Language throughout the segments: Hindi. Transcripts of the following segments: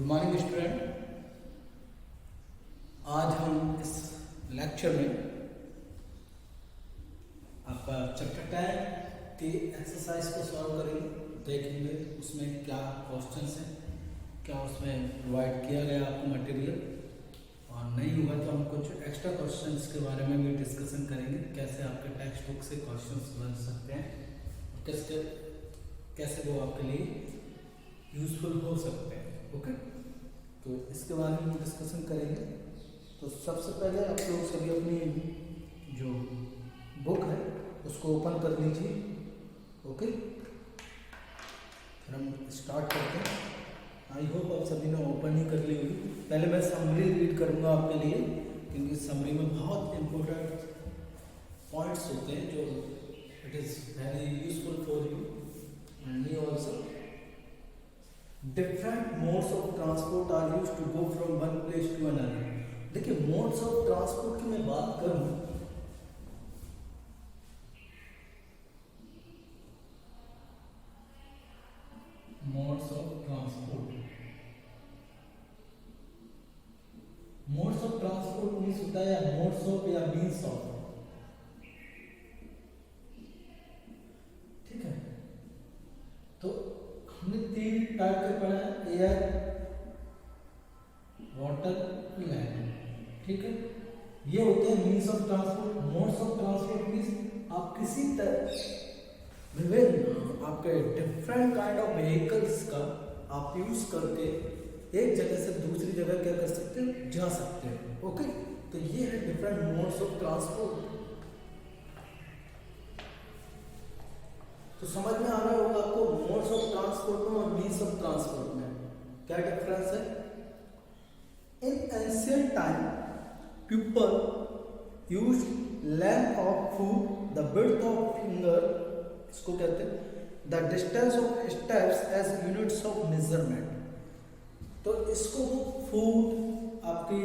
Good morning student. आज हम इस लेक्चर में आपका चैप्टर 10 के एक्सरसाइज को सॉल्व करेंगे, देखेंगे उसमें क्या क्वेश्चंस हैं, क्या उसमें प्रोवाइड किया गया आपको मटेरियल, और नहीं हुआ तो हम कुछ एक्स्ट्रा क्वेश्चंस के बारे में भी डिस्कशन करेंगे, कैसे आपके टेक्स्ट बुक से क्वेश्चंस बन सकते हैं, कैसे वो आपके लिए यूजफुल हो सकते हैं। ओके, तो इसके बारे में डिस्कशन करेंगे। तो सबसे पहले आप लोग सभी अपनी जो बुक है उसको ओपन कर लीजिए। ओके, फिर हम स्टार्ट करते हैं। आई होप आप सभी ने ओपन ही कर ली होगी। पहले मैं समरी रीड करूँगा आपके लिए, क्योंकि समरी में बहुत इम्पोर्टेंट पॉइंट्स होते हैं जो it is very useful for you and me also. Different modes of transport are used to go from one place to another. देखिए, मोड्स ऑफ ट्रांसपोर्ट की मैं बात करूं, मोड्स ऑफ ट्रांसपोर्ट मीन्स होता है या मोड्स ऑफ या मीन्स ऑफ। ठीक है, तो हमने 3 टाइप के पढ़ा है, एयर, वाटर, लैंड। ठीक है, ये होते हैं means of transport. Modes of transport means आप किसी विभिन्न आपके डिफरेंट काइंड ऑफ व्हीकल्स का आप यूज करके एक जगह से दूसरी जगह क्या कर सकते हैं, जा सकते हैं। ओके, तो ये है डिफरेंट मोड्स ऑफ ट्रांसपोर्ट। तो समझ में आ रहा होगा आपको मोड्स ऑफ ट्रांसपोर्ट में और मीन्स ऑफ ट्रांसपोर्ट में क्या डिफरेंस है। In ancient time people used length of foot, the width of finger, इसको कहते हैं the distance of steps as units of measurement. तो इसको फूट, आपकी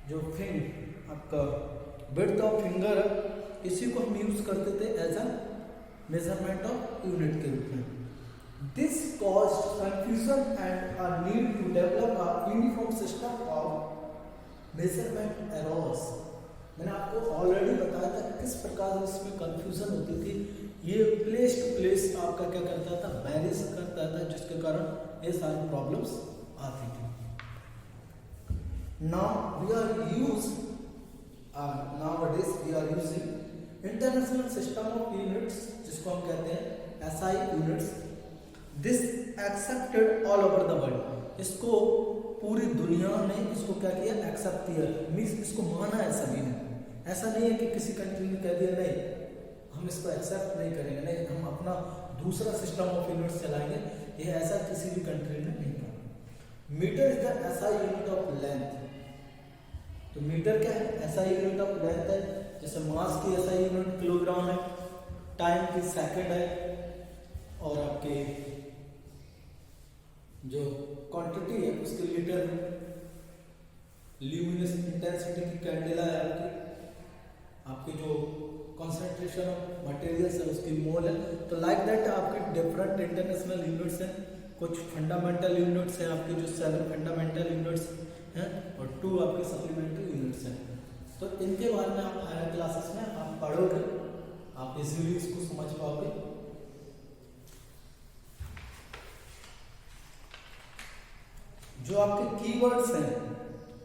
जो आपका विड्थ ऑफ फिंगर है, इसी को हम यूज करते थे as a measurement of unit के रूप में। This caused confusion and a need to develop a uniform system of measurement errors. मैंने आपको ऑलरेडी बताया था किस प्रकार इसमें कंफ्यूजन होती थी। ये प्लेस टू प्लेस आपका क्या करता था, वेरीज करता था, जिसके कारण ये सारी प्रॉब्लम्स आती थी। Now we are using international system of units, जिसको हम कहते हैं SI units. This accepted all over the world. इसको पूरी दुनिया ने इसको क्या किया, एक्सेप्ट किया, मीन्स इसको माना है सभी ने। ऐसा नहीं है कि किसी कंट्री ने कह दिया नहीं हम इसको एक्सेप्ट नहीं करेंगे, नहीं हम अपना दूसरा सिस्टम ऑफ यूनिट्स चलाएंगे, ये ऐसा किसी भी कंट्री ने नहीं कहा। Metre is the SI unit of length. तो मीटर क्या है, एसआई यूनिट ऑफ लेंथ है। जैसे मास की एसआई यूनिट किलोग्राम है, टाइम की सेकंड है, और आपके जो क्वांटिटी है उसके लीटर है। ल्यूमिनस इंटेंसिटी की कैंडेला है आपकी जो कॉन्सेंट्रेशन ऑफ मटेरियल्स है उसकी मोल है। तो लाइक दैट आपके डिफरेंट इंटरनेशनल यूनिट्स हैं। कुछ फंडामेंटल यूनिट्स हैं आपके, जो 7 फंडामेंटल यूनिट्स हैं और 2 आपके सप्लीमेंट्री यूनिट्स हैं। तो इनके बारे में आप हायर क्लासेस में आप पढ़ोगे, आप इजीली इसको समझ पाओगे। जो आपके कीवर्ड्स हैं,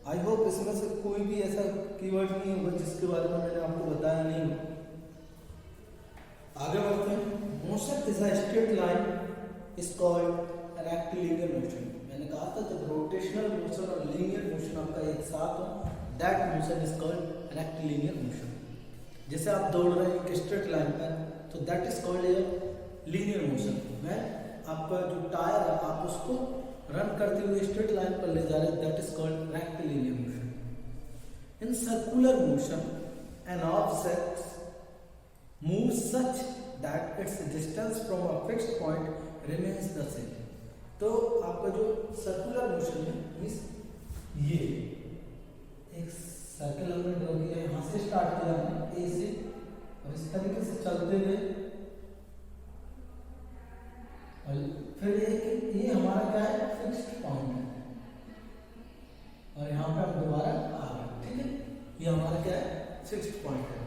आई होप इसमें से कोई भी ऐसा कीवर्ड नहीं होगा जिसके बारे में मैंने आपको बताया नहीं हो। आगे बढ़ते हैं। Motion is a straight line is called rectilinear motion. मैंने कहा था जब रोटेशनल मोशन और लीनियर मोशन आपका एक साथ हो, that motion is called rectilinear motion. जैसे आप दौड़ रहे हैं एक स्ट्रेट लाइन पर, तो that is called a linear motion. मैं आपका जो टायर है आप उसको रन करते हुए स्ट्रेट लाइन पर ले जा रहे हैं, that is called rectilinear motion. In circular motion an object move such that it's distance from a fixed point remains the same. तो आपका जो सर्कुलर मोशन है, मींस ये एक सर्कल हमने ड्रॉ किया, यहाँ से स्टार्ट किया हमने ए से, और इस तरीके से चलते हुए, और फिर ये हमारा क्या है, फिक्स्ड पॉइंट है। ये हमारा क्या है, सिक्स्थ पॉइंट है।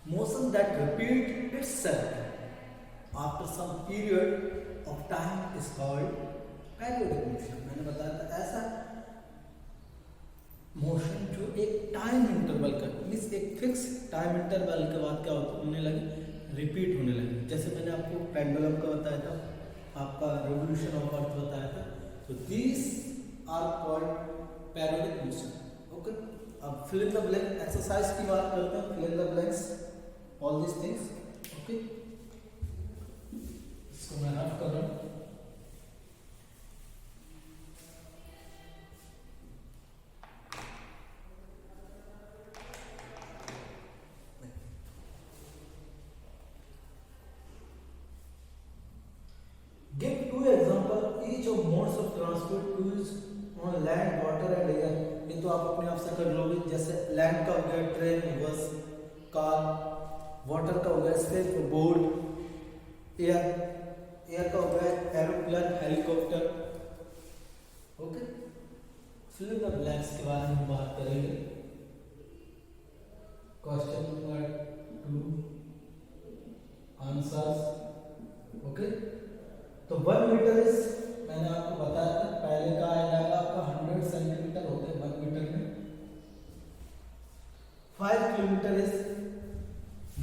Motion that repeat itself after some period of time is called periodic motion. मैंने बताया था ऐसा मोशन जो एक टाइम इंटरवल का मीन्स एक फिक्स टाइम इंटरवल के बाद क्या होने लगे, रिपीट होने लगे। जैसे मैंने आपको पेंडुलम का बताया था, आपका रिवोल्यूशन ऑफ अर्थ बताया था, तो these are called periodic motion. Okay, अब fill in the blank exercise की बात करते हैं। Fill in the blanks all this things. Okay, इसको मैं रफ कर रहा हूँ। Give two example each of modes of transport used on land, water and air। ये तो आप अपने आप से कर लोगे। जैसे लैंड का हो गया ट्रेन, बस, कार, वाटर का हो गया स्केप बोर्ड, एयर का हो गया aeroplane, helicopter. Okay, fill in the blanks के बारे में बात करेंगे। Question number 2 answers. ओके, तो 1 मीटर इज, मैंने आपको बताया था पहले का आ जाएगा आपका 100 सेंटीमीटर होते हैं 1 मीटर में। 5 किलोमीटर इज,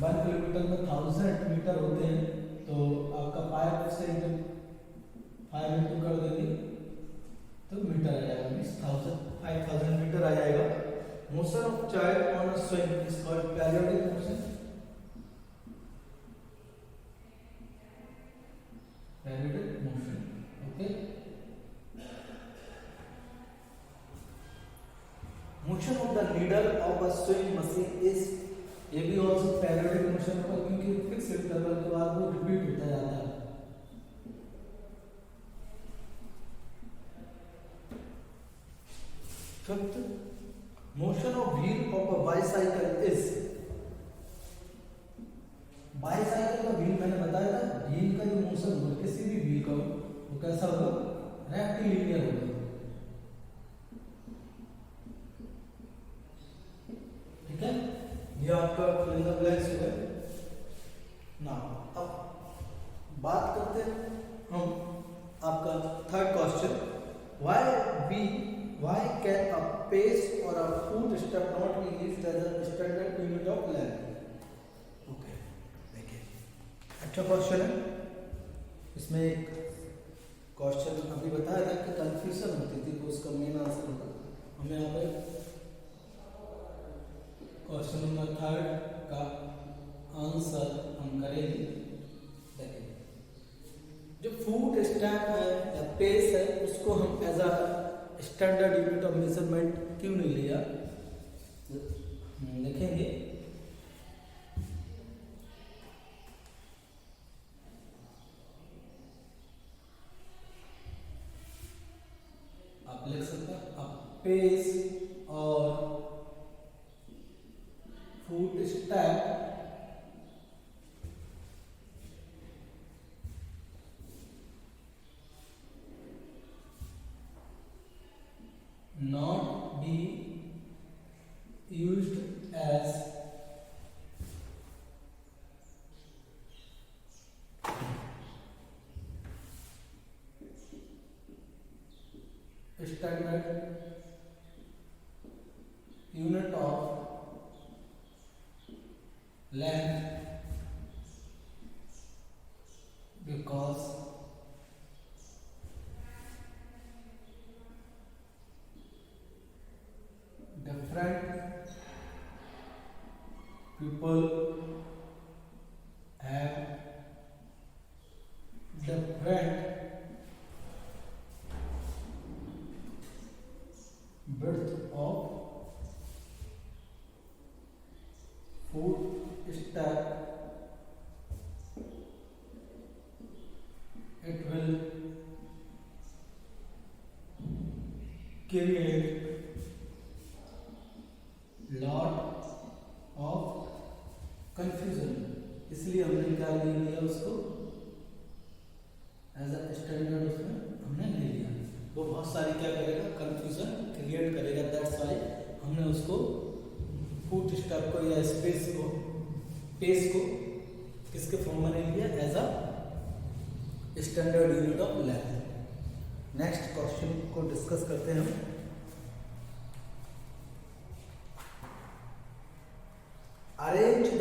1 किलोमीटर में 1000 मीटर होते हैं, तो आपका 5 से 5 इंटू कर देंगे तो मीटर आ जाएगा, मीन्स 5000 मीटर आ जाएगा। Motion of child on a swing is called periodic motion. Periodic motion. Okay, motion of the needle of a swing machine is, ये भी ऑल्सो पेरियोडिक मोशन होगा क्योंकि फिक्स इंटरवल के बाद वो रिपीट होता जाता है। Fifth, motion of wheel of a bicycle is, bicycle का व्हील मैंने बताया था, व्हील का जो मोशन होगा किसी भी व्हील का वो कैसा होगा, रेक्टिलिनियर होगा। ठीक है, ये आपका फिल इन द ब्लैंक्स हो गया ना। अब बात करते हैं हम आपका third question, why can a pace और a foot step not be used as a standard unit of length. अच्छा क्वेश्चन है। इसमें एक क्वेश्चन अभी बताया था कि कंफ्यूजन होती थी, तो उसका मेन आंसर होगा हमें यहाँ पे क्वेश्चन नंबर 3 का आंसर हम करेंगे। देखिए, जो फुट स्टेप है या पेस है उसको हम as a standard unit of measurement क्यों नहीं लिया, देखेंगे। आप लिख सकते हैं पेस और foot step not be used as standard unit of length because different people have different width of foot step, it will create lot of confusion, इसलिए हमने क्या ले लिया उसको एज अ स्टैंडर्ड, उसमें हमने ले लिया। वो बहुत सारी क्या करेगा, कंफ्यूजन क्रिएट करेगा। दैट्स वाई हमने उसको फुट स्टेप को या स्पेस को, पेस को किसके फॉर्म में नहीं लिया, as a standard unit of length. Next question को डिस्कस करते हैं हम। Arrange the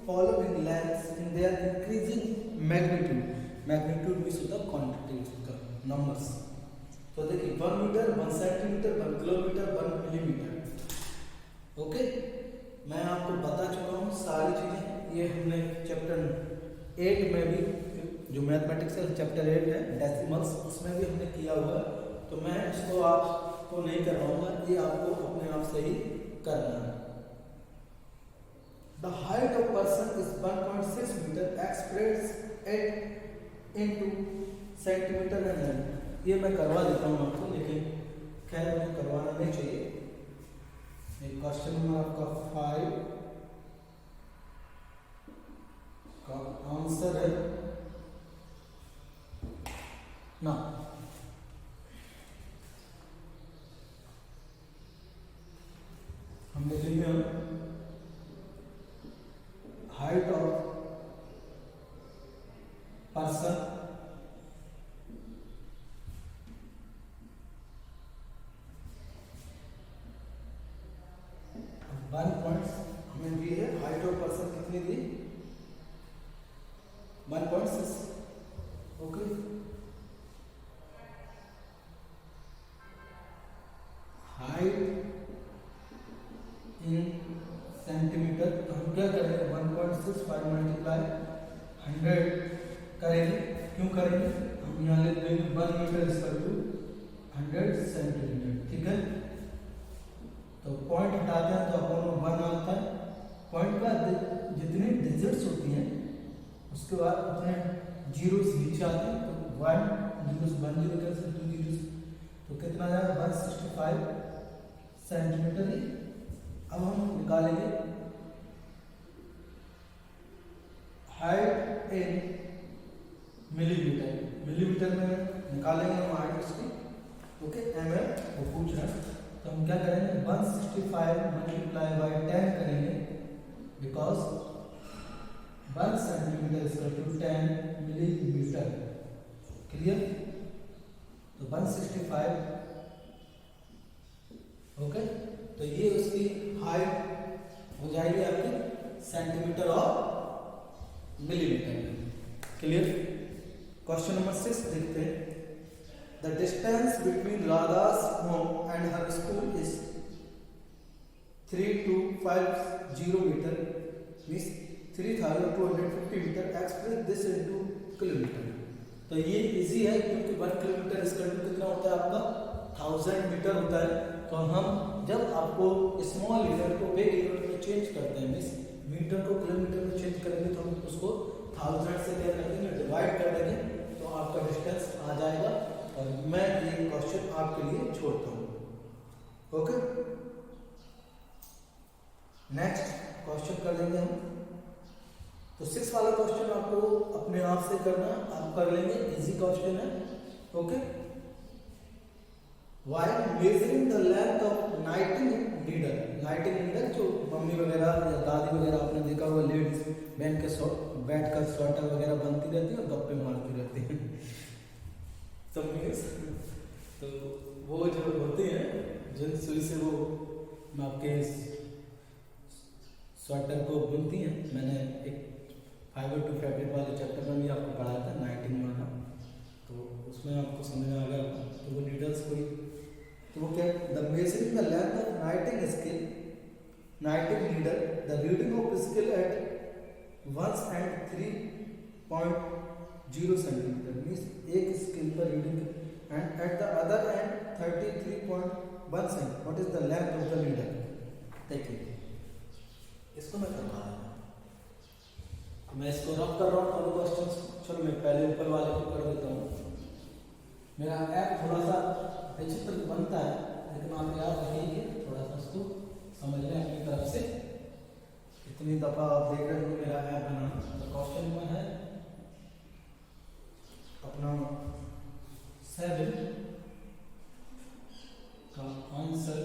following lengths in their increasing magnitude. Magnitude means होता है क्वांटिटी, नंबर्स। तो देखिए 1 metre, 1 centimetre, 1 kilometre, 1 millimetre. Okay, मैं आपको बता चुका हूँ सारी चीजें। ये हमने चैप्टर 8 में भी, जो मैथमेटिक्स है चैप्टर 8 है डेसिमल्स, उसमें भी हमने किया हुआ है। तो मैं इसको आपको नहीं करवाऊंगा, ये आपको अपने आप से ही करना है। The height of person is 1.6 meter expressed at into centimetre में नहीं। ये मैं करवा देता हूँ आपको, लेकिन खैर मुझे करवाना नहीं चाहिए। क्वेश्चन नंबर आपका 5 का आंसर है ना, हम लिखेंगे हाइट ऑफ पर्सन 1 पॉइंट हमें दी है। हाइट ऑफ पर्सन कितनी दी, 1.6। ओके, हाइट इन सेंटीमीटर, तो हम क्या करेंगे 1.6 5 मल्टीप्लाई 100 करेंगे। क्यों करेंगे, हम यहाँ लिख देंगे 1 मीटर इक्वल टू 100 सेंटीमीटर। ठीक है, तो पॉइंट हटाते हैं तो अपन को 1 आता है। पॉइंट का जितनी डिजिट्स होती हैं उसके बाद उतने जीरोस नीचे आते हैं। तो 1 जीरोस 1 जीरो कैंसिल, 2 जीरोस, तो कितना आएगा 165 सेंटीमीटर ही। अब हम निकालेंगे हाइट इन मिलीमीटर। मिलीमीटर में निकालेंगे हम हाइट उसकी। ओके, ml वो पूछ रहा है, तो हम क्या करेंगे 165 मल्टीप्लाई बाय 10 करेंगे, because 1 centimetre is equal to 10 millimetre. Clear, तो 165। ओके, तो ये उसकी हाइट हो जाएगी आपकी सेंटीमीटर और मिलीमीटर में। क्लियर। क्वेश्चन नंबर 6 देखते हैं। The distance between Radha's home and her school is 3250 meter, means 3250 meter. Express this into kilometre. तो ये इजी है क्योंकि 1 किलोमीटर इसका कितना होता है आपका 1000 मीटर होता है। तो हम जब आपको स्मॉल यूनिट को बिग यूनिट में चेंज करते हैं, मीन्स मीटर को किलोमीटर में चेंज करेंगे, तो हम उसको 1000 से क्या कर देंगे, डिवाइड कर देंगे, तो आपका डिस्टेंस आ जाएगा। और मैं ये क्वेश्चन आपके लिए छोड़ता हूँ। ओके, नेक्स्ट क्वेश्चन कर लेंगे हम। तो 6 वाला क्वेश्चन आपको अपने आप से करना, आप कर लेंगे, इजी क्वेश्चन है। Okay, while measuring the length of नाइटिंग needle. नाइटिंग needle जो मम्मी वगैरह या दादी वगैरह आपने देखा हुआ, लेडीज बैठ कर स्वेटर वगैरह बनती रहती है और गप्पे मारती रहती है। तो वो जो होती है जिन सुई से वो आपके स्वेटर को बुनती हैं, मैंने एक फाइबर टू फैब्रिक वाले चैप्टर में भी आपको पढ़ाया था, नाइटिंग वाला, तो उसमें आपको समझ में आ गया। तो वो नीडल्स कोई, तो वो क्या, the measuring the length of नाइटिंग skill, नाइटिंग needle, the reading of skill eight 1 and 3.0 centimetre, means एक स्किल पर reading, and at the other and 33.1 centimetre. What is the length of the needle. देखिए इसको मैं करवा रहा हूँ, मैं इसको रफ कर रहा हूँ क्वेश्चन। चलो मैं पहले ऊपर वाले को कर देता हूँ। मेरा ऐप थोड़ा सा विचित्र बनता है, लेकिन आप याद रखिए थोड़ा सा उसको समझ लें अपनी तरफ से। इतनी दफ़ा आप देख रहे हो मेरा ऐप बनाना। तो क्वेश्चन में है अपना 7 का answer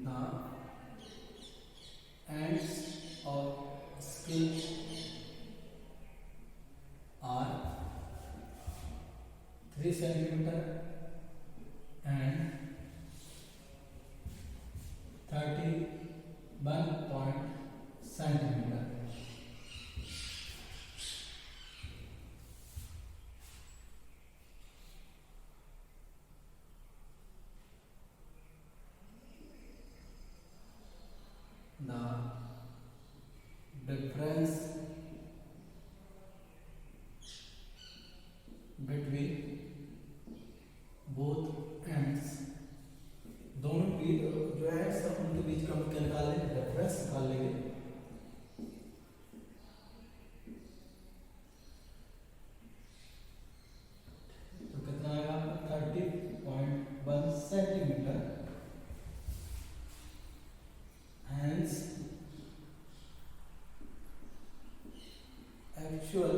the ends of skill are 3 centimeter and 31 centimeter. The difference between both ends, दोनों की जो एंड्स है उनके बीच का हम क्या निकाल लेंगे, डिफरेंस निकाल लेंगे। तो कितना आएगा 30.1 centimetre. Hence actual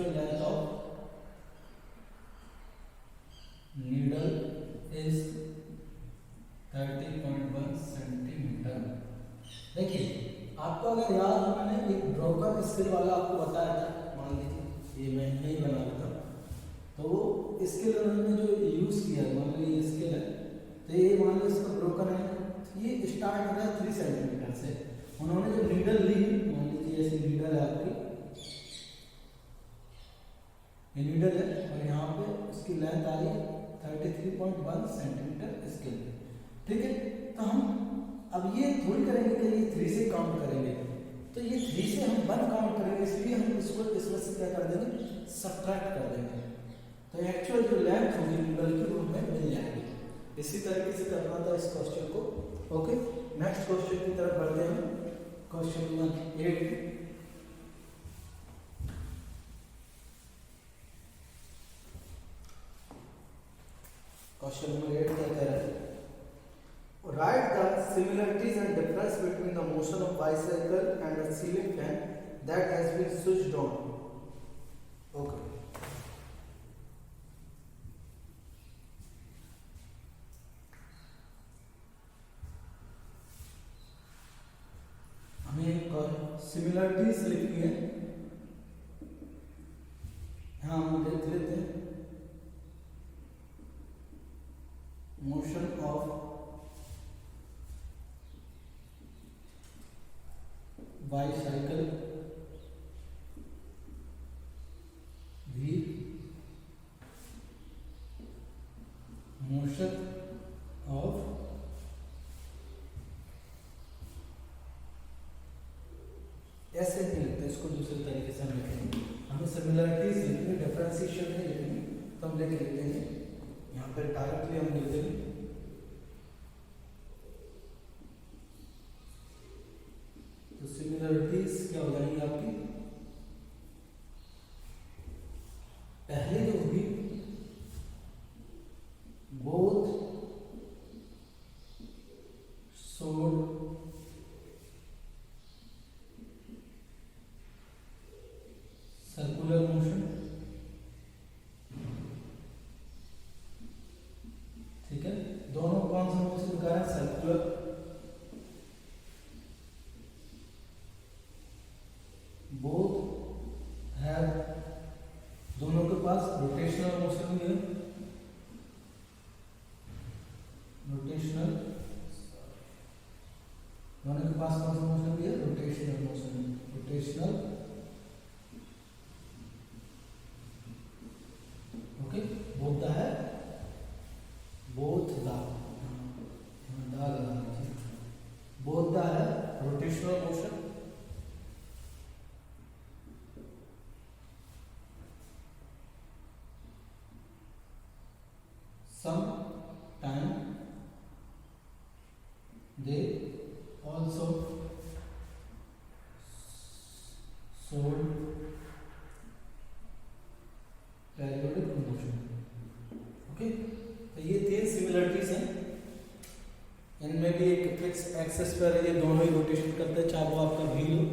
length of needle is 30.1 centimetre. देखिए आपको अगर याद हो, मैंने एक ब्रोकन स्केल वाला आपको बताया था, मान लीजिए ये मैं नहीं बना रहा था, तो वो स्केल उन्होंने जो यूज किया, मान लीजिए ये स्केल है, तो ये मान लीजिए इसका ब्रोकन है, ये स्टार्ट हो रहा है 3 सेंटीमीटर से। उन्होंने जो नीडल ली, मान लीजिए ऐसी नीडल है आपकी, ये नीडल है और यहाँ पे उसकी लेंथ आ रही है 33.1 सेंटीमीटर स्केल, ठीक है। तो हम अब ये थोड़ी करेंगे कि ये 3 से काउंट करेंगे, तो ये 3 से हम 1 काउंट करेंगे, इसलिए हम इसको इसमें से क्या कर देंगे, सब्ट्रैक्ट कर देंगे। तो एक्चुअल जो लेंथ होगी नीडल की वो हमें मिल जाएगी। इसी तरीके से करना था इस क्वेश्चन को। ओके, नेक्स्ट क्वेश्चन की तरफ बढ़ते हैं। Question number 8। क्वेश्चन नंबर 8 क्या कह रहा है, write the similarities and difference between the motion of bicycle and a ceiling fan that has been switched on. Okay, हमें सिमिलरिटीज लिखनी है, हाँ हम देख लेते हैं। मोशन ऑफ बाइसाइकिल भी मोशन ऑफ ऐसे नहीं लिखते, इसको दूसरे तरीके से हम लिखेंगे। हमें सिमिलरिटीज लिखनी, डिफरेंशिएशन नहीं लिखनी, तो हम लिख लेते हैं यहाँ पर डायरेक्टली हम लिख देंगे तो सिमिलरिटीज क्या हो जाएंगी आपकी, पहले जो होगी बोथ शोड सर्कुलर मोशन, ठीक है। दोनों कौन सा मोशन का है, सर्कुलर। बोथ हैव, दोनों के पास रोटेशनल मोशन भी है, रोटेशनल, दोनों के पास कौन सा मोशन भी है, rotational motion, rotational. Okay, both the है, बोथ द, बोथ द है रोटेशनल मोशन, एक्सेस पर ये दोनों ही रोटेशन करते हैं, चाहे वो आपका व्हील हो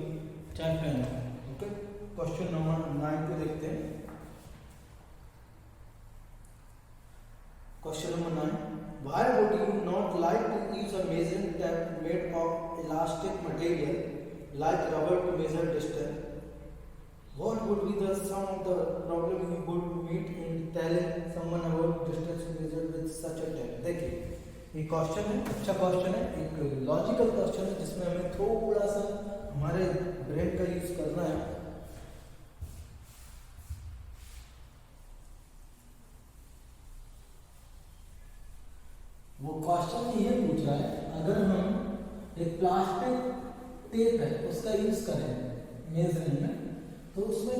चाहे फैन हो। ओके, क्वेश्चन नंबर 9 को देखते हैं। Question number 9, why would you not like to use a measuring tape made of elastic material like rubber to measure distance? What would be the some of the problem you would meet in telling someone about distance to measure with such a tape? देखिए, ये क्वेश्चन है, अच्छा क्वेश्चन है, एक लॉजिकल क्वेश्चन है जिसमें हमें थोड़ा सा हमारे ब्रेन का यूज करना है। वो क्वेश्चन ये पूछ रहा है, अगर हम एक प्लास्टिक टेप है उसका यूज करें मेजरिंग में, तो उसमें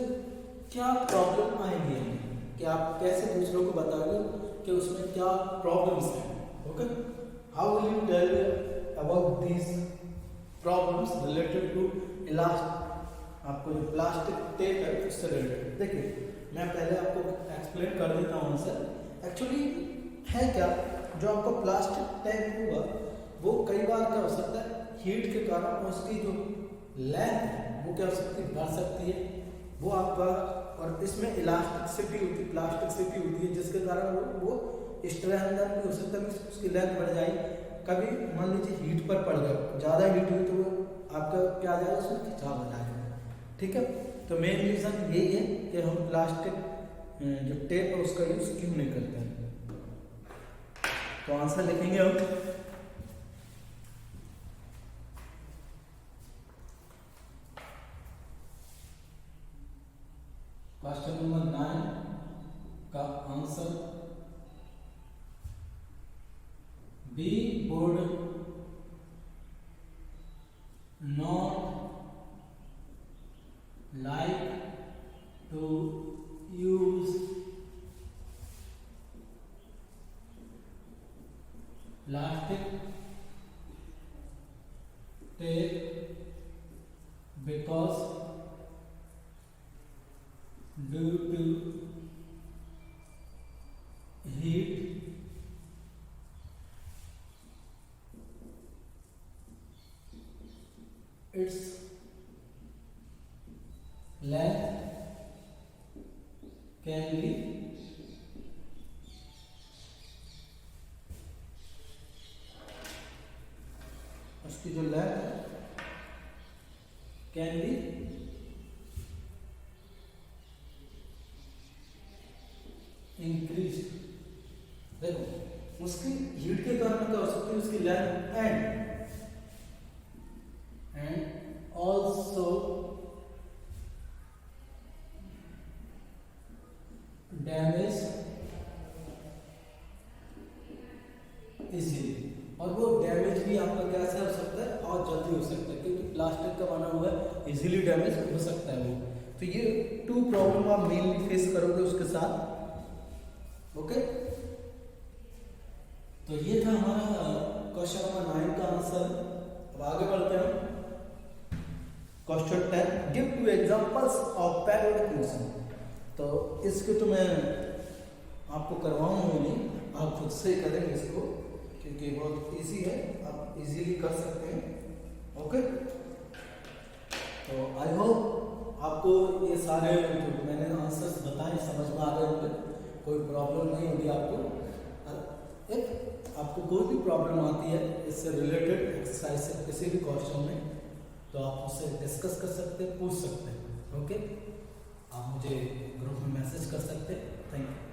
क्या प्रॉब्लम आएंगी हमें, कि आप कैसे दूसरों को बताओगे कि उसमें क्या प्रॉब्लम्स हैं। Okay, how will you tell about these problems related to elastic, आपको जो प्लास्टिक टेप है उससे रिलेटेड। देखिए, मैं पहले आपको एक्सप्लेन कर देता हूँ आंसर। एक्चुअली है क्या, जो आपका प्लास्टिक टैग होगा वो कई बार क्या हो सकता है, हीट के कारण उसकी जो लेंथ है वो क्या हो सकती है, बढ़ सकती है वो आपका, और इसमें इलास्टिसिटी होती है, प्लास्टिसिटी होती है, जिसके कारण वो स्ट्रेंथ भी हो सकता है, उसकी लेंथ बढ़ जाएगी। कभी मान लीजिए हीट पर पड़ गया, ज़्यादा हीट हुई तो वो आपका क्या आ जाएगा, उसमें खिंचाव आ जाएगा। ठीक है, तो मेन रीज़न यही है कि हम प्लास्टिक जो टेप है उसका यूज़ क्यों नहीं करते हैं। तो आंसर लिखेंगे हम, क्वेश्चन नंबर 9 का answer B would not like to use plastic tape because due to heat its length can be उसकी जो लेंथ है कैन बी इंक्रीज। देखो, उसकी हीट के कारण क्या हो सकती है, उसकी length and also damage easily, और वो डैमेज भी आपका कैसे हो सकता है, और जल्दी हो सकता है, क्योंकि प्लास्टिक का बना हुआ है, इजीली डैमेज हो सकता है वो। तो ये 2 प्रॉब्लम आप मेनली फेस करोगे उसके साथ। ओके, तो ये था हमारा क्वेश्चन नंबर 9 का आंसर। अब आगे बढ़ते हैं question 10, give 2 examples of parallel motion. तो इसके तो मैं आपको करवाऊंगा नहीं, आप खुद से करेंगे इसको, क्योंकि बहुत इजी है, आप इजीली कर सकते हैं। ओके, तो आई होप आपको ये सारे जो मैंने आंसर्स बताए समझ में आ गए होंगे, कोई प्रॉब्लम नहीं होगी आपको। एक आपको कोई भी प्रॉब्लम आती है इससे रिलेटेड एक्सरसाइज से किसी भी क्वेश्चन में, तो आप उससे डिस्कस कर सकते हैं, पूछ सकते हैं। ओके, आप मुझे ग्रुप में मैसेज कर सकते हैं। Thank you.